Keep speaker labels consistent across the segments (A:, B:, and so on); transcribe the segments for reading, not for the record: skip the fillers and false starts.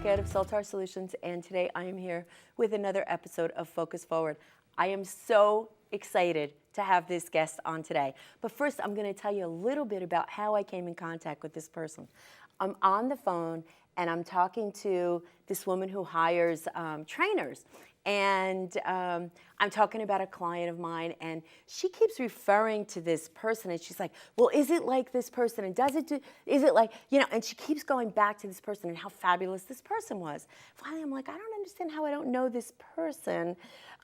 A: Ed of Soltar Solutions, and today I am here with another episode of Focus Forward. I am so excited to have this guest on today. But first, I'm going to tell you a little bit about how I came in contact with this person. I'm on the phone, and I'm talking to this woman who hires trainers. And I'm talking about a client of mine, and she keeps referring to this person, and she's like, well, is it like this person? And is it like, and she keeps going back to this person and how fabulous this person was. Finally, I'm like, I don't understand how I don't know this person.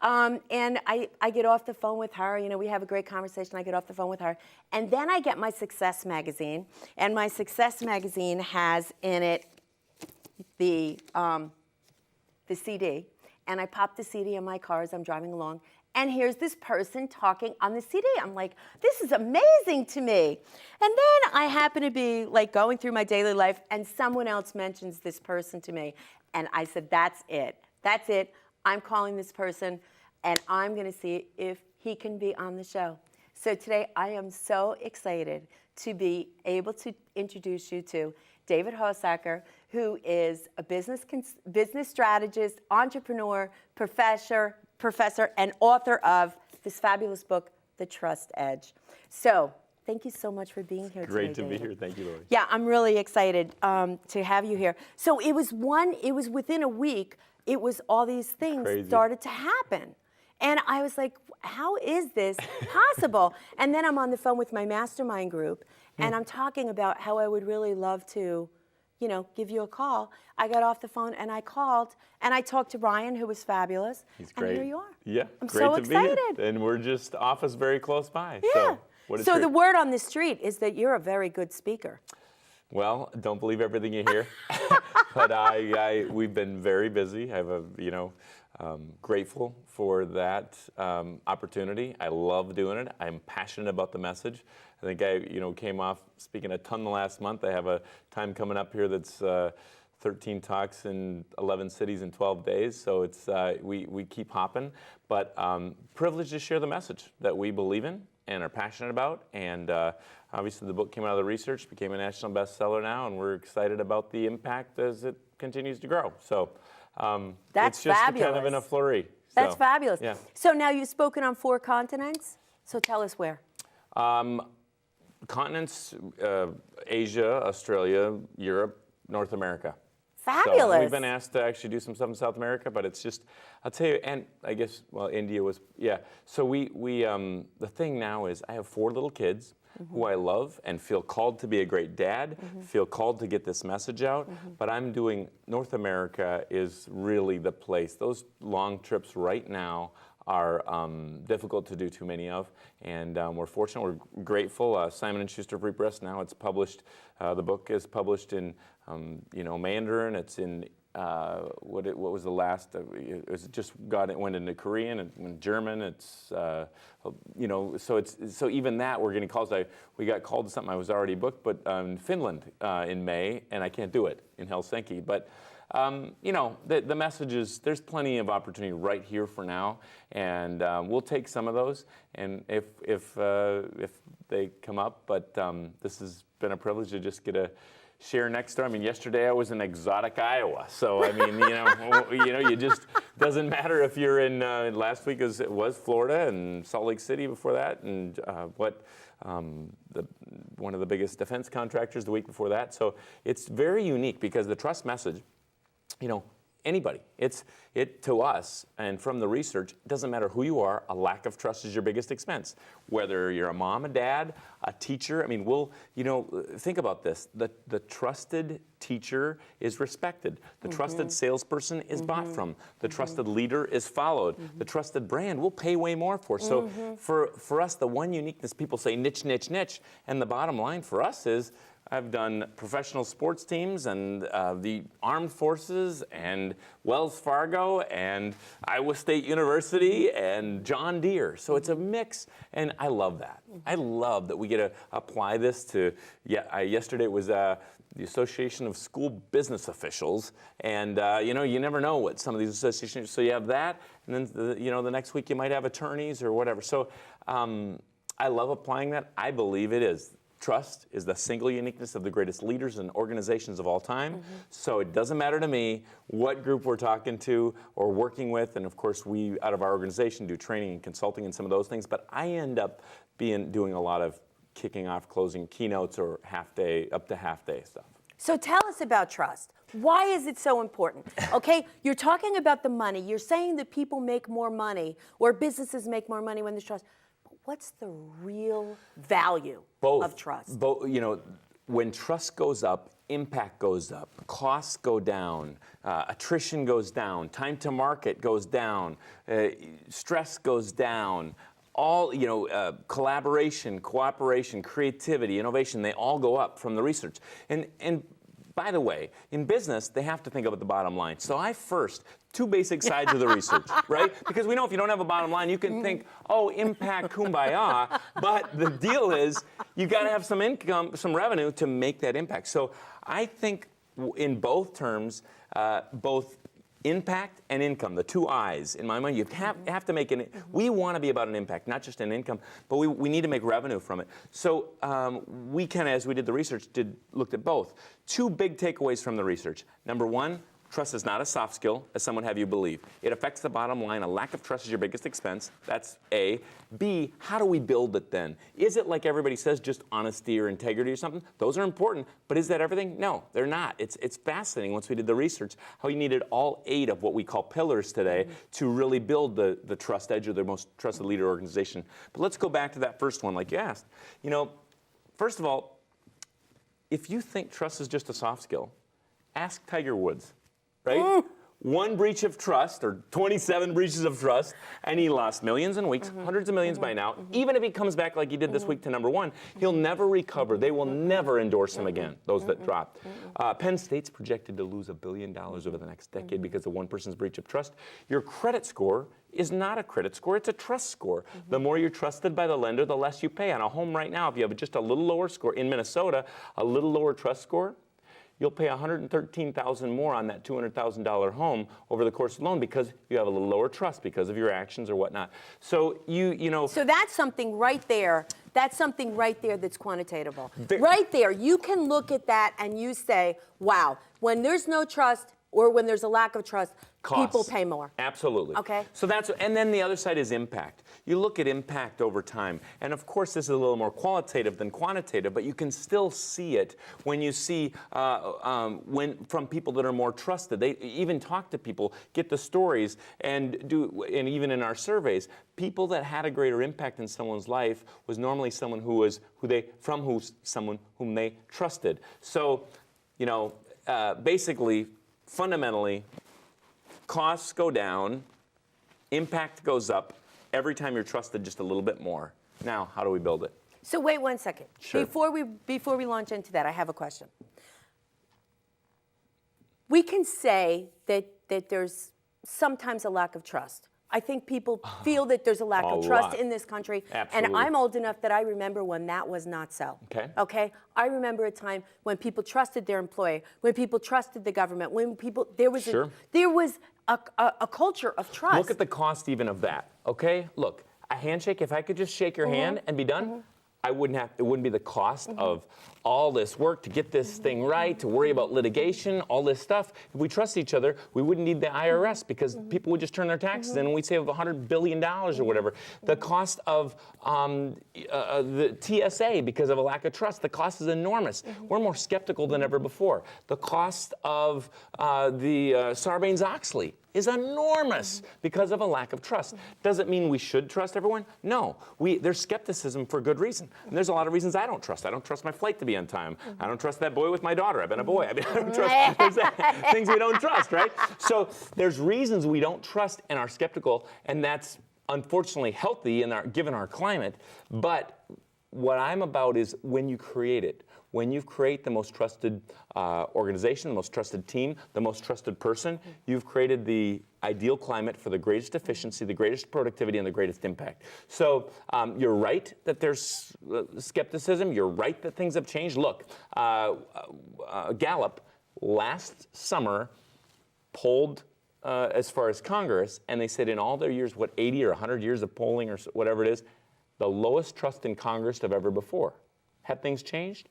A: And I get off the phone with her, we have a great conversation, I get off the phone with her, and then I get my Success magazine, and my Success magazine has in it the CD. And I pop the CD in my car as I'm driving along, and here's this person talking on the CD. I'm like, this is amazing to me. And then I happen to be like going through my daily life, and someone else mentions this person to me. And I said, that's it. That's it. I'm calling this person, and I'm going to see if he can be on the show. So today I am so excited to be able to introduce you to David Horsager, who is a business strategist, entrepreneur, professor, and author of this fabulous book, The Trust Edge. So thank you so much for being here today,
B: Great to
A: David.
B: be here. Thank you, Lori.
A: Yeah, I'm really excited to have you here. So it was within a week, all these things started to happen. And I was like, how is this possible? And then I'm on the phone with my mastermind group, and I'm talking about how I would really love to, give you a call. I got off the phone and I called, and I talked to Brian, who was fabulous.
B: He's great.
A: And here you are.
B: Yeah,
A: I'm
B: great
A: so
B: to
A: excited.
B: be here. And we're just office very close by.
A: Yeah.
B: So
A: the word on the street is that you're a very good speaker.
B: Well, don't believe everything you hear. But we've been very busy. I have grateful for that opportunity. I love doing it. I'm passionate about the message. I think I came off speaking a ton the last month. I have a time coming up here that's 13 talks in 11 cities in 12 days. So it's we keep hopping. But privileged to share the message that we believe in and are passionate about. And obviously the book came out of the research, became a national bestseller now, and we're excited about the impact as it continues to grow. So
A: That's
B: it's just
A: fabulous.
B: kind of in a flurry.
A: That's fabulous.
B: Yeah.
A: So now you've spoken on 4 continents. So tell us where.
B: Continents, Asia, Australia, Europe, North America.
A: Fabulous.
B: So we've been asked to actually do some stuff in South America, but it's just, I'll tell you, and I guess, well, India was, yeah. So we the thing now is I have 4 little kids who I love and feel called to be a great dad, feel called to get this message out, but I'm doing, North America is really the place. Those long trips right now are difficult to do too many of, and we're fortunate, we're grateful. Simon & Schuster Free Press, now it's published, the book is published in Mandarin, it's in what was the last? It was it went into Korean and German. It's so even that we're getting calls. We got called to something I was already booked, but in Finland in May, and I can't do it in Helsinki. But the message is there's plenty of opportunity right here for now, and we'll take some of those. And if they come up, but this has been a privilege to just get a share next door. I mean, yesterday I was in exotic Iowa, so I mean, you just doesn't matter if you're in. Last week it was Florida and Salt Lake City before that, and one of the biggest defense contractors the week before that. So it's very unique because the trust message, anybody. It to us, and from the research, it doesn't matter who you are, a lack of trust is your biggest expense. Whether you're a mom, a dad, a teacher, I mean, think about this. The trusted teacher is respected. The trusted salesperson is bought from. The trusted leader is followed. The trusted brand we'll pay way more for. So for us, the one uniqueness, people say niche, niche, niche, and the bottom line for us is, I've done professional sports teams and the armed forces and Wells Fargo and Iowa State University and John Deere. So it's a mix, and I love that. I love that we get to apply this to, yesterday was the Association of School Business Officials, and you never know what some of these associations, so you have that, and then the next week you might have attorneys or whatever. So I love applying that. I believe it is trust is the single uniqueness of the greatest leaders and organizations of all time. So it doesn't matter to me what group we're talking to or working with. And of course, we, out of our organization, do training and consulting and some of those things. But I end up doing a lot of kicking off, closing keynotes or half-day, up to half-day stuff.
A: So tell us about trust. Why is it so important? Okay, you're talking about the money. You're saying that people make more money or businesses make more money when there's trust. But what's the real value of trust?
B: Both, when trust goes up, impact goes up, costs go down, attrition goes down, time to market goes down, stress goes down. All, collaboration, cooperation, creativity, innovation, they all go up from the research. And by the way, in business, they have to think about the bottom line. So two basic sides of the research, right? Because we know if you don't have a bottom line, you can think, oh, impact, kumbaya. But the deal is, you got to have some income, some revenue to make that impact. So I think in both terms, both impact and income, the two I's in my mind, you have to make we want to be about an impact, not just an income, but we need to make revenue from it. So we as we did the research, looked at both. Two big takeaways from the research. Number one, trust is not a soft skill, as some would have you believe. It affects the bottom line. A lack of trust is your biggest expense. That's A. B, how do we build it then? Is it like everybody says, just honesty or integrity or something? Those are important, but is that everything? No, they're not. It's fascinating once we did the research, how you needed all 8 of what we call pillars today to really build the trust edge or the most trusted leader organization. But let's go back to that first one, like you asked. First of all, if you think trust is just a soft skill, ask Tiger Woods. Right? One breach of trust, or 27 breaches of trust, and he lost millions in weeks, hundreds of millions by now. Even if he comes back like he did this week to number 1, he'll never recover. They will never endorse him again, those that dropped. Penn State's projected to lose $1 billion over the next decade because of one person's breach of trust. Your credit score is not a credit score, it's a trust score. The more you're trusted by the lender, the less you pay. On a home right now, if you have just a little lower score, in Minnesota, a little lower trust score, you'll pay $113,000 more on that $200,000 home over the course of the loan because you have a little lower trust because of your actions or whatnot. So So
A: that's something right there. That's something right there that's quantitatable. Right there, you can look at that and you say, wow, when there's no trust or when there's a lack of trust, people pay more.
B: Absolutely.
A: Okay.
B: So and then the other side is impact. You look at impact over time. And of course, this is a little more qualitative than quantitative, but you can still see it when you see from people that are more trusted. They even talk to people, get the stories, and even in our surveys, people that had a greater impact in someone's life was normally someone someone whom they trusted. So, basically, fundamentally, costs go down, impact goes up every time you're trusted just a little bit more. Now, how do we build it?
A: So wait one second.
B: Sure.
A: Before we launch into that, I have a question. We can say that there's sometimes a lack of trust. I think people feel that there's a lack of trust in this country.
B: Absolutely.
A: And I'm old enough that I remember when that was not so. Okay? I remember a time when people trusted their employer, when people trusted the government, when there was a culture of trust.
B: Look at the cost even of that, okay? Look, a handshake, if I could just shake your hand and be done, it wouldn't be the cost of all this work to get this thing right, to worry about litigation, all this stuff. If we trust each other, we wouldn't need the IRS because people would just turn their taxes in and we'd save $100 billion or whatever. The cost of the TSA because of a lack of trust, the cost is enormous. We're more skeptical than ever before. The cost of the Sarbanes-Oxley is enormous because of a lack of trust. Does it mean we should trust everyone? No. There's skepticism for good reason. And there's a lot of reasons I don't trust. I don't trust my flight to be on time. I don't trust that boy with my daughter. I've been a boy. I don't trust things we don't trust, right? So there's reasons we don't trust and are skeptical, and that's unfortunately healthy given our climate. But what I'm about is when you create it, when you create the most trusted organization, the most trusted team, the most trusted person, you've created the ideal climate for the greatest efficiency, the greatest productivity, and the greatest impact. So you're right that there's skepticism. You're right that things have changed. Look, Gallup last summer polled as far as Congress, and they said in all their years, 80 or 100 years of polling or whatever it is, the lowest trust in Congress of ever before. Have things changed?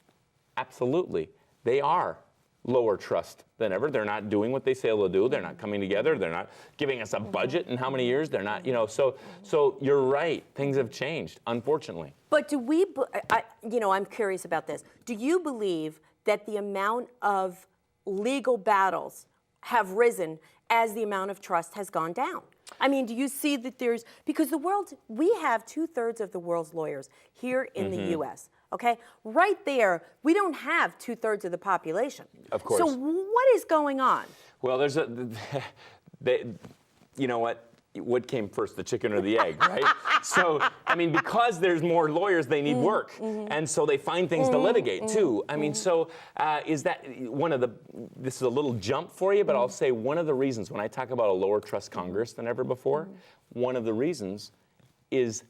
B: Absolutely. They are lower trust than ever. They're not doing what they say they'll do. They're not coming together. They're not giving us a budget in how many years. They're not, so you're right. Things have changed, unfortunately.
A: But do we, I'm curious about this. Do you believe that the amount of legal battles have risen as the amount of trust has gone down? I mean, do you see that because we have 2/3 of the world's lawyers here in the U.S., okay? Right there, we don't have 2/3 of the population.
B: Of course.
A: So what is going on?
B: Well, you know what came first, the chicken or the egg, right? So, I mean, because there's more lawyers, they need work. And so they find things to litigate, too. I mean, so is that this is a little jump for you, but I'll say one of the reasons, when I talk about a lower trust Congress than ever before, one of the reasons is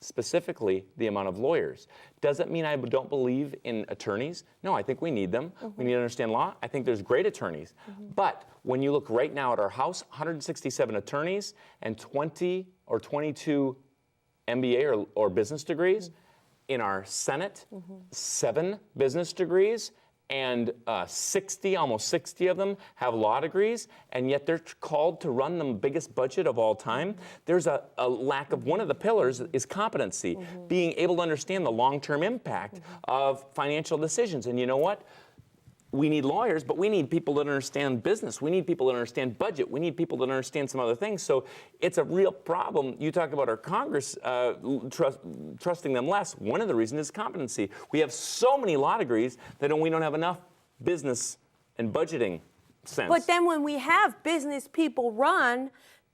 B: specifically the amount of lawyers. Does it mean I don't believe in attorneys? No, I think we need them. We need to understand law. I think there's great attorneys. But when you look right now at our House, 167 attorneys and 20 or 22 MBA or business degrees. In our Senate, 7 business degrees, and almost 60 of them have law degrees, and yet they're called to run the biggest budget of all time. There's a lack of, one of the pillars is competency, being able to understand the long-term impact of financial decisions. And you know what? We need lawyers, but we need people that understand business. We need people that understand budget. We need people that understand some other things. So it's a real problem. You talk about our Congress trusting them less. One of the reasons is competency. We have so many law degrees that we don't have enough business and budgeting sense.
A: But then when we have business people run,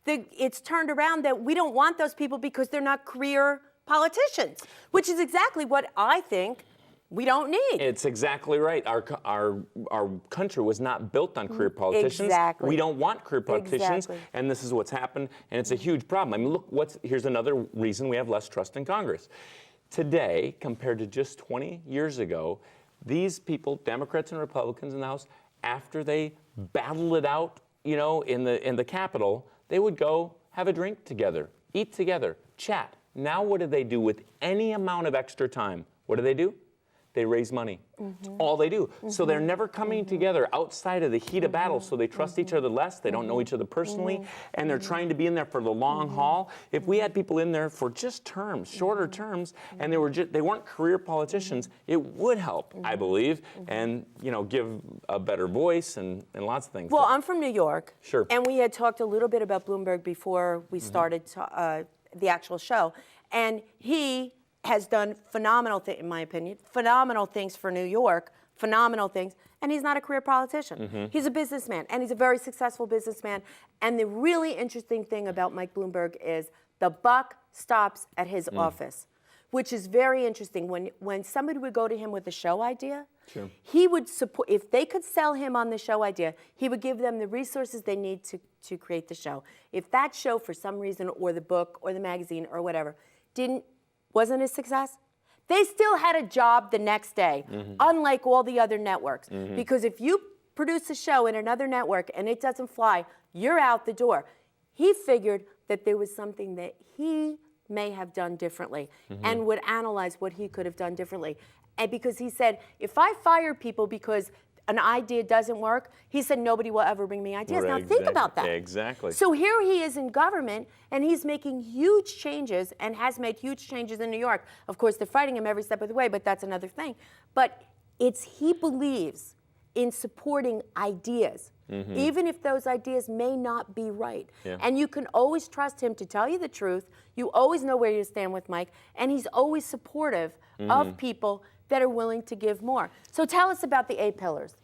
A: it's turned around that we don't want those people because they're not career politicians, which is exactly what I think we don't need.
B: It's exactly right. Our country was not built on career politicians.
A: Exactly.
B: We don't want career politicians,
A: Exactly.
B: and this is what's happened, and it's a huge problem. I mean, look, here's another reason we have less trust in Congress. Today, compared to just 20 years ago, these people, Democrats and Republicans in the House, after they battled it out, in the Capitol, they would go have a drink together, eat together, chat. Now what do they do with any amount of extra time? What do? They raise money. That's all they do. So they're never coming together outside of the heat of battle, so they trust each other less, they don't know each other personally, and they're trying to be in there for the long haul. If we had people in there for just terms, shorter terms, and they weren't career politicians, it would help, I believe, and give a better voice and lots of things.
A: Well, I'm from New York.
B: Sure.
A: And we had talked a little bit about Bloomberg before we started the actual show, and he has done in my opinion, phenomenal things for New York, phenomenal things, and he's not a career politician. He's a businessman, and he's a very successful businessman. And the really interesting thing about Mike Bloomberg is the buck stops at his office, which is very interesting. When somebody would go to him with a show idea,
B: sure,
A: he would support, if they could sell him on the show idea, he would give them the resources they need to create the show. If that show, for some reason, or the book, or the magazine, or whatever, wasn't a success, they still had a job the next day, unlike all the other networks. Because if you produce a show in another network and it doesn't fly, you're out the door. He figured that there was something that he may have done differently and would analyze what he could have done differently. And because he said, if I fire people because an idea doesn't work, he said, nobody will ever bring me ideas.
B: Right,
A: now think about that.
B: Exactly.
A: So here he is in government, and he's making huge changes and has made huge changes in New York. Of course, they're fighting him every step of the way, but that's another thing. But he believes in supporting ideas, even if those ideas may not be right.
B: Yeah.
A: And you can always trust him to tell you the truth. You always know where you stand with Mike, and he's always supportive of people that are willing to give more. So tell us about the 8 pillars.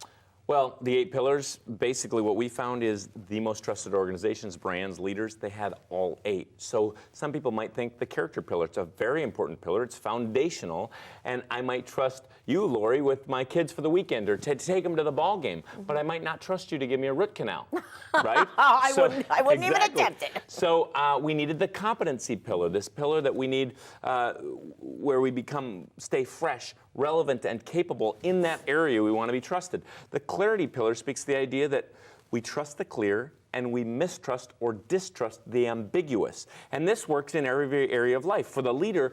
B: Well, the 8 pillars, basically what we found is the most trusted organizations, brands, leaders, they had all 8. So some people might think the character pillar, it's a very important pillar, it's foundational, and I might trust you, Lori, with my kids for the weekend or to take them to the ball game, but I might not trust you to give me a root canal, right?
A: I wouldn't even attempt it.
B: So we needed the competency pillar, this pillar that we need where we stay fresh, relevant, and capable in that area we want to be trusted. The clarity pillar speaks to the idea that we trust the clear and we mistrust or distrust the ambiguous. And this works in every area of life. For the leader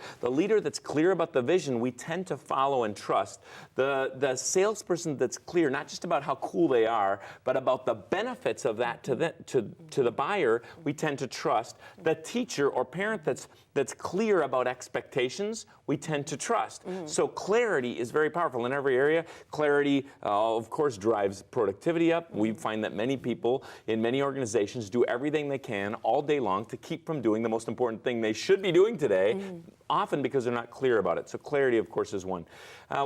B: that's clear about the vision, we tend to follow and trust. The salesperson that's clear, not just about how cool they are, but about the benefits of that to the buyer, we tend to trust. The teacher or parent that's clear about expectations, we tend to trust. So clarity is very powerful in every area. Clarity, of course, drives productivity up. We find that many people in many organizations do everything they can all day long to keep from doing the most important thing they should be doing today, often because they're not clear about it. So clarity, of course, is one.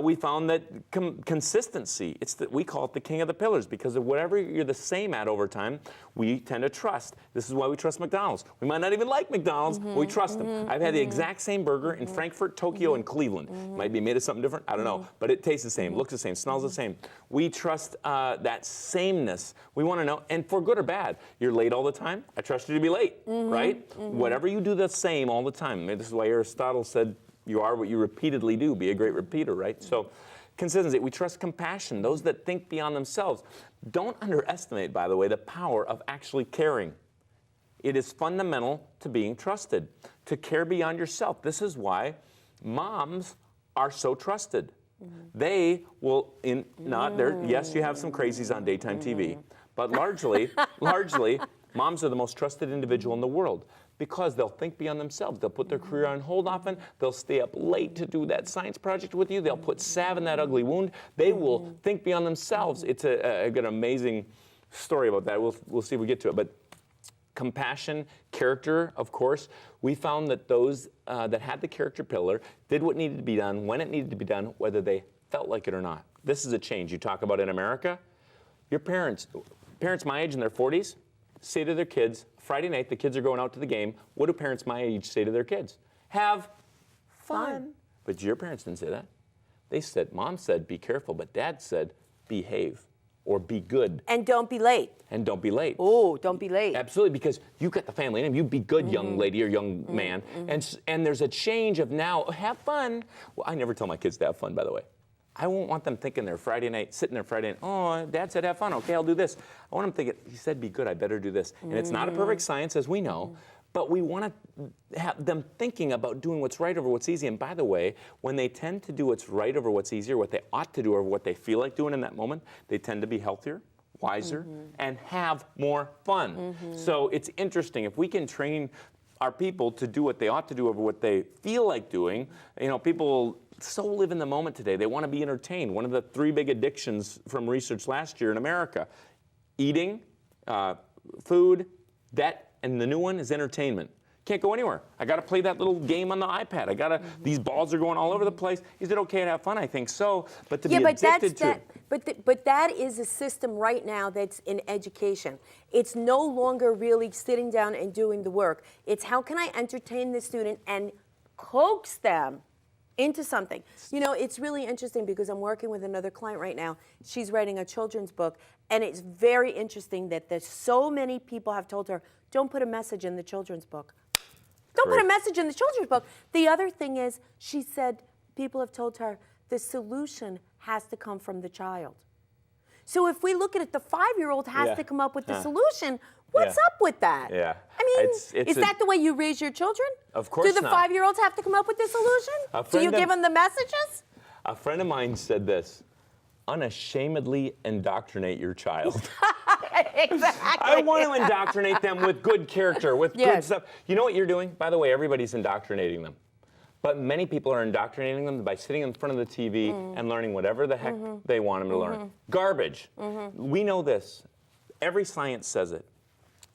B: We found that consistency, we call it the king of the pillars, because of whatever you're the same at over time, we tend to trust. This is why we trust McDonald's. We might not even like McDonald's, but we trust them. I've had the exact same burger in Frankfurt, Tokyo, and Cleveland. Might be made of something different, I don't know, but it tastes the same, looks the same, smells the same. We trust that sameness. We want to know, and for good or bad, you're late all the time, I trust you to be late, right? Whatever you do the same all the time. This is why Aristotle said, you are what you repeatedly do, be a great repeater, right? So consistency, we trust compassion, those that think beyond themselves. Don't underestimate, by the way, the power of actually caring. It is fundamental to being trusted, to care beyond yourself. This is why moms are so trusted. They will, yes, you have some crazies on daytime TV, but largely, moms are the most trusted individual in the world because they'll think beyond themselves. They'll put their career on hold often. They'll stay up late to do that science project with you. They'll put salve in that ugly wound. They will think beyond themselves. It's an amazing story about that. We'll see if we get to it. But compassion, character, of course. We found that those that had the character pillar did what needed to be done, when it needed to be done, whether they felt like it or not. This is a change you talk about in America. Your parents my age in their 40s, say to their kids, Friday night, the kids are going out to the game. What do parents my age say to their kids? Have fun. But your parents didn't say that. They said, Mom said, be careful, but Dad said, behave or be good.
A: And don't be late.
B: And don't be late.
A: Oh, don't be late.
B: Absolutely, because you got the family name. You be good, young lady or young man. And there's a change of now, have fun. Well, I never tell my kids to have fun, by the way. I won't want them thinking their Friday night, sitting there Friday night, oh, Dad said have fun, okay, I'll do this. I want them thinking, he said be good, I better do this. And it's not a perfect science, as we know, but we want to have them thinking about doing what's right over what's easy. And by the way, when they tend to do what's right over what's easier, what they ought to do or what they feel like doing in that moment, they tend to be healthier, wiser, and have more fun. So it's interesting. If we can train our people to do what they ought to do over what they feel like doing, people so live in the moment today. They want to be entertained. One of the 3 big addictions from research last year in America, eating, food, debt, and the new one is entertainment. Can't go anywhere. I got to play that little game on the iPad. These balls are going all over the place. Is it okay to have fun? I think so. But to be addicted to it.
A: But that is a system right now that's in education. It's no longer really sitting down and doing the work. It's how can I entertain the student and coax them into something. It's really interesting because I'm working with another client right now. She's writing a children's book, and it's very interesting that there's so many people have told her, don't put a message in the children's book. Don't put a message in the children's book. The other thing is, she said, people have told her, the solution has to come from the child. So if we look at it, the 5-year-old has to come up with the solution. What's up with that?
B: Yeah.
A: I mean, is that the way you raise your children?
B: Of course not.
A: Do the 5-year-olds have to come up with the solution? Do you give them the messages?
B: A friend of mine said this, unashamedly indoctrinate your child.
A: Exactly.
B: I want to indoctrinate them with good character, with good stuff. You know what you're doing? By the way, everybody's indoctrinating them. But many people are indoctrinating them by sitting in front of the TV and learning whatever the heck they want them to learn. Garbage. We know this. Every science says it.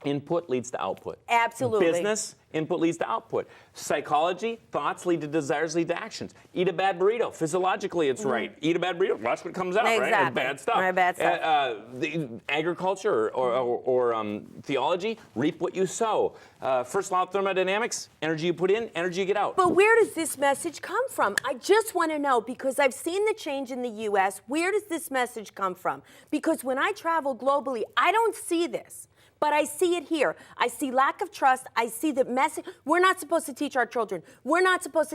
B: Input leads to output.
A: Absolutely.
B: Business, input leads to output. Psychology, thoughts lead to desires, lead to actions. Eat a bad burrito. Physiologically, it's right. Eat a bad burrito, watch what comes out, right? And bad stuff.
A: Right, bad stuff.
B: The agriculture or theology, reap what you sow. First law of thermodynamics, energy you put in, energy you get out.
A: But where does this message come from? I just want to know, because I've seen the change in the U.S., where does this message come from? Because when I travel globally, I don't see this. But I see it here. I see lack of trust. I see the message. We're not supposed to teach our children. They're not supposed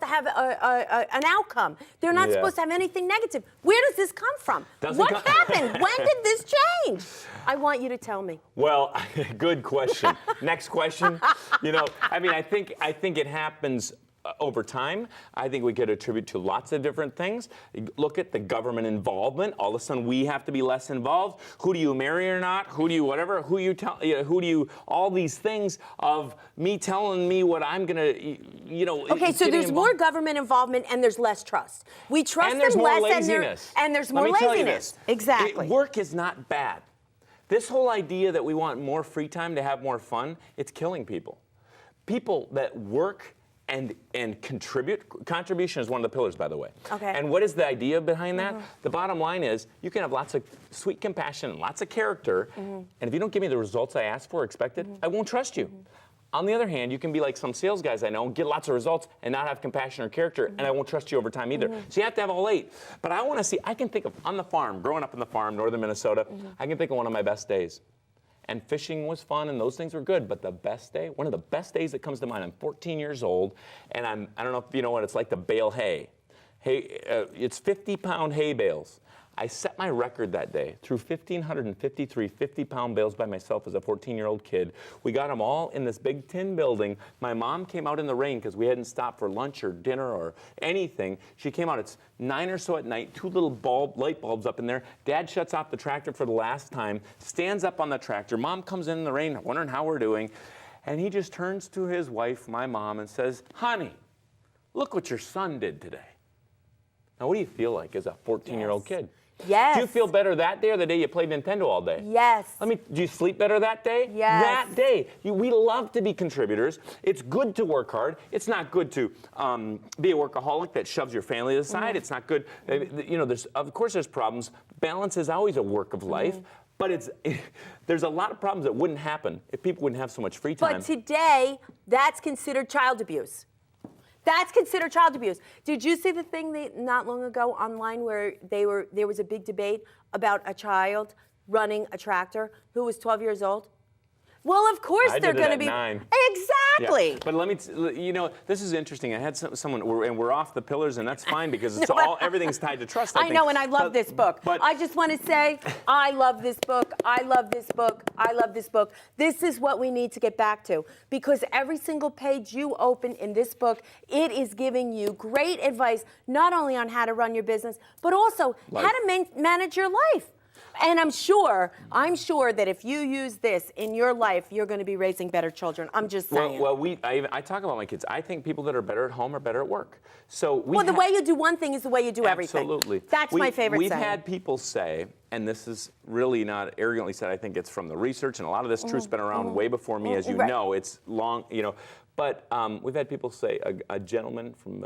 A: to have an outcome. They're not supposed to have anything negative. Where does this come from? What happened? When did this change? I want you to tell me.
B: Well, good question. Next question. I think it happens over time. I think we could attribute to lots of different things. Look at the government involvement. All of a sudden, we have to be less involved. Who do you marry or not? Who do you whatever? Who do you? All these things of me telling me what I'm gonna,
A: Okay, so there's more government involvement and there's less trust. We trust
B: and there's
A: them
B: more
A: less,
B: laziness.
A: and there's more
B: Let me tell you
A: laziness.
B: this.
A: Exactly.
B: Work is not bad. This whole idea that we want more free time to have more fun, it's killing people. People that work and contribute. Contribution is one of the pillars, by the way.
A: Okay.
B: And what is the idea behind that? The bottom line is you can have lots of sweet compassion and lots of character, and if you don't give me the results I asked for, expected, I won't trust you. On the other hand, you can be like some sales guys I know, get lots of results and not have compassion or character, and I won't trust you over time either. So you have to have all 8. But I want to see, I can think of on the farm, growing up in the farm, northern Minnesota, I can think of one of my best days. And fishing was fun, and those things were good. But the best day, one of the best days that comes to mind, I'm 14 years old, and I don't know if you know what it's like to bale hay. It's 50-pound hay bales. I set my record that day through 1,553 50-pound bales by myself as a 14-year-old kid. We got them all in this big tin building. My mom came out in the rain because we hadn't stopped for lunch or dinner or anything. She came out. It's 9 or so at night, 2 little light bulbs up in there. Dad shuts off the tractor for the last time, stands up on the tractor. Mom comes in the rain, wondering how we're doing. And he just turns to his wife, my mom, and says, "Honey, look what your son did today." Now, what do you feel like as a 14-year-old kid?
A: Yes.
B: Do you feel better that day or the day you played Nintendo all day?
A: Yes.
B: Do you sleep better that day?
A: Yes.
B: That day. We love to be contributors. It's good to work hard. It's not good to be a workaholic that shoves your family to the side. It's not good. Of course there's problems. Balance is always a work of life. But there's a lot of problems that wouldn't happen if people wouldn't have so much free time.
A: But today, that's considered child abuse. That's considered child abuse. Did you see the thing not long ago online where there was a big debate about a child running a tractor who was 12 years old? Well, of course they're going to be.
B: 9.
A: Exactly.
B: Yeah. But let me, this is interesting. I had someone, and we're off the pillars, and that's fine because it's everything's tied to trust.
A: I know, and I love this book.
B: But
A: I just want to say, I love this book. I love this book. I love this book. This is what we need to get back to, because every single page you open in this book, it is giving you great advice, not only on how to run your business, but also how to manage your life. And I'm sure that if you use this in your life, you're going to be raising better children. I'm just saying.
B: Well, I talk about my kids. I think people that are better at home are better at work. So
A: the way you do one thing is the way you do everything.
B: Absolutely.
A: That's my favorite saying.
B: We've had people say, and this is really not arrogantly said, I think it's from the research, and a lot of this truth's been around way before me, as you know. It's long, But we've had people say, a gentleman from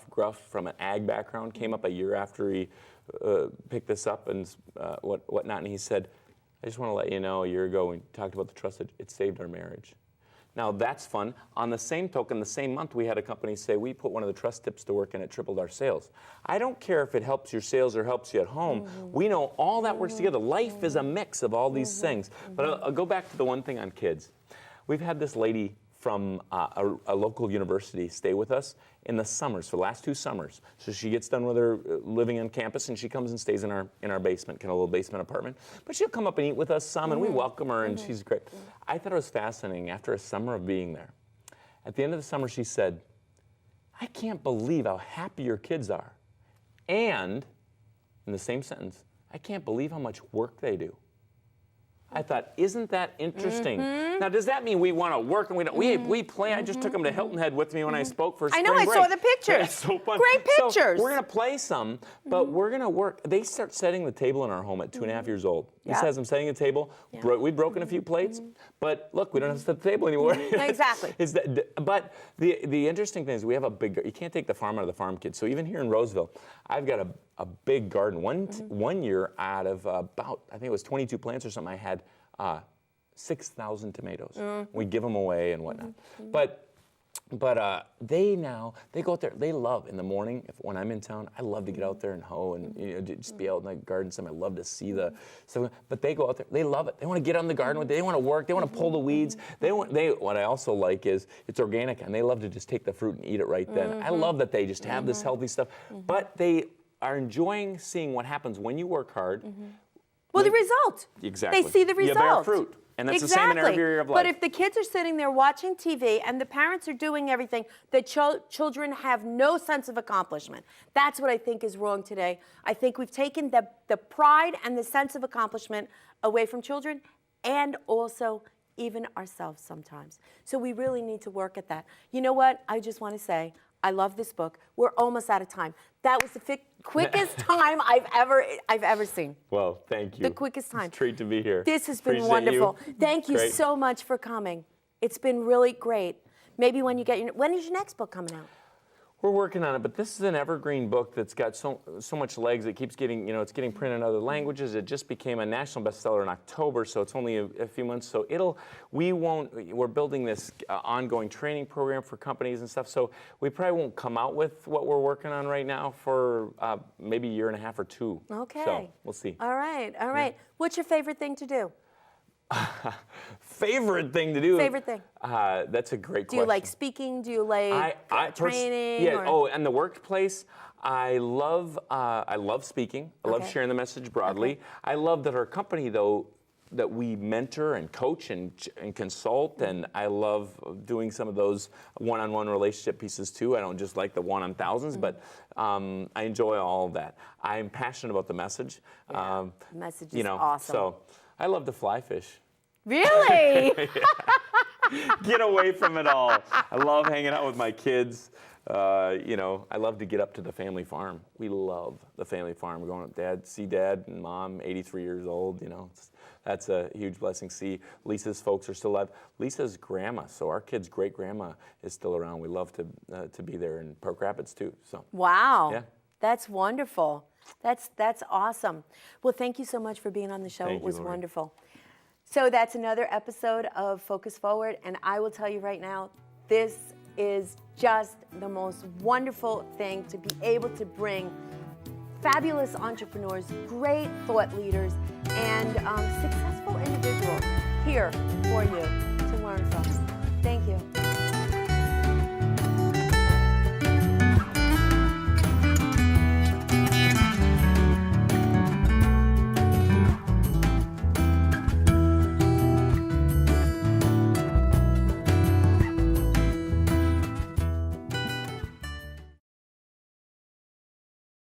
B: gruff from an ag background came up a year after he picked this up and whatnot, and he said, "I just want to let you know, a year ago we talked about the trust, it saved our marriage." Now that's fun. On the same token, the same month we had a company say, we put one of the trust tips to work and it tripled our sales. I don't care if it helps your sales or helps you at home. We know all that works together. Life is a mix of all these things. But I'll go back to the one thing on kids. We've had this lady from a local university stay with us in the summers, for the last 2 summers. So she gets done with her living on campus and she comes and stays in our basement, kind of a little basement apartment. But she'll come up and eat with us some, and we welcome her, and she's great. I thought it was fascinating after a summer of being there. At the end of the summer, she said, "I can't believe how happy your kids are." And, in the same sentence, "I can't believe how much work they do." I thought, isn't that interesting? Now, does that mean we want to work and we don't? We play. I just took them to Hilton Head with me when I spoke for spring break.
A: I know. I saw the pictures.
B: It's so fun.
A: Great pictures.
B: So we're gonna play some, but we're gonna work. They start setting the table in our home at 2.5 years old. He says, "I'm setting a table." We've broken a few plates, but look, we don't have to set the table anymore.
A: Exactly.
B: But the interesting thing is we have a big. You can't take the farm out of the farm, kids. So even here in Roseville, I've got a big garden. One year, out of about, I think it was 22 plants or something, I had 6,000 tomatoes. We give them away and whatnot. But But they go out there. They love in the morning when I'm in town. I love to get out there and hoe and just be out in the garden. Some I love to see the stuff. But they go out there. They love it. They want to get on the garden with it. They want to work. They want to pull the weeds. What I also like is it's organic, and they love to just take the fruit and eat it right then. I love that they just have this healthy stuff. But they are enjoying seeing what happens when you work hard.
A: Well, the result.
B: Exactly.
A: They see the result.
B: You bear fruit. And that's the same in every area of life.
A: But if the kids are sitting there watching TV and the parents are doing everything, the children have no sense of accomplishment. That's what I think is wrong today. I think we've taken the pride and the sense of accomplishment away from children and also even ourselves sometimes. So we really need to work at that. You know what? I just want to say, I love this book. We're almost out of time. That was the quickest time I've ever seen.
B: Well, thank you.
A: The quickest time.
B: It's a treat to be here.
A: This has been
B: Appreciate
A: wonderful.
B: you.
A: Thank you
B: Great.
A: so much for coming. It's been really great. Maybe when you get when is your next book coming out?
B: We're working on it, but this is an evergreen book that's got so much legs. It keeps getting, it's getting printed in other languages. It just became a national bestseller in October, so it's only a few months. So we're building this ongoing training program for companies and stuff. So we probably won't come out with what we're working on right now for maybe a year and a half or two.
A: Okay.
B: So we'll see.
A: All right. Yeah. What's your favorite thing to do?
B: Favorite thing to do?
A: Favorite thing?
B: That's a great question.
A: Do you like speaking? Do you like training?
B: Yeah.
A: Or?
B: Oh, and the workplace, I love speaking. I love sharing the message broadly.
A: Okay.
B: I love that our company, though, that we mentor and coach and consult, and I love doing some of those one-on-one relationship pieces too. I don't just like the one-on-thousands, but I enjoy all of that. I'm passionate about the message.
A: Yeah. The message is awesome.
B: So I love to fly fish.
A: Really?
B: Get away from it all. I love hanging out with my kids. I love to get up to the family farm. We love the family farm. We're going to see dad and mom, 83 years old. That's a huge blessing. See, Lisa's folks are still alive. Lisa's grandma, so our kid's great grandma is still around. We love to be there in Park Rapids too. So.
A: Wow.
B: Yeah.
A: That's wonderful. That's awesome. Well, thank you so much for being on the show.
B: Thank
A: It was
B: you, Lori.
A: wonderful. So that's another episode of Focus Forward, and I will tell you right now, this is just the most wonderful thing to be able to bring fabulous entrepreneurs, great thought leaders, and successful individuals here for you.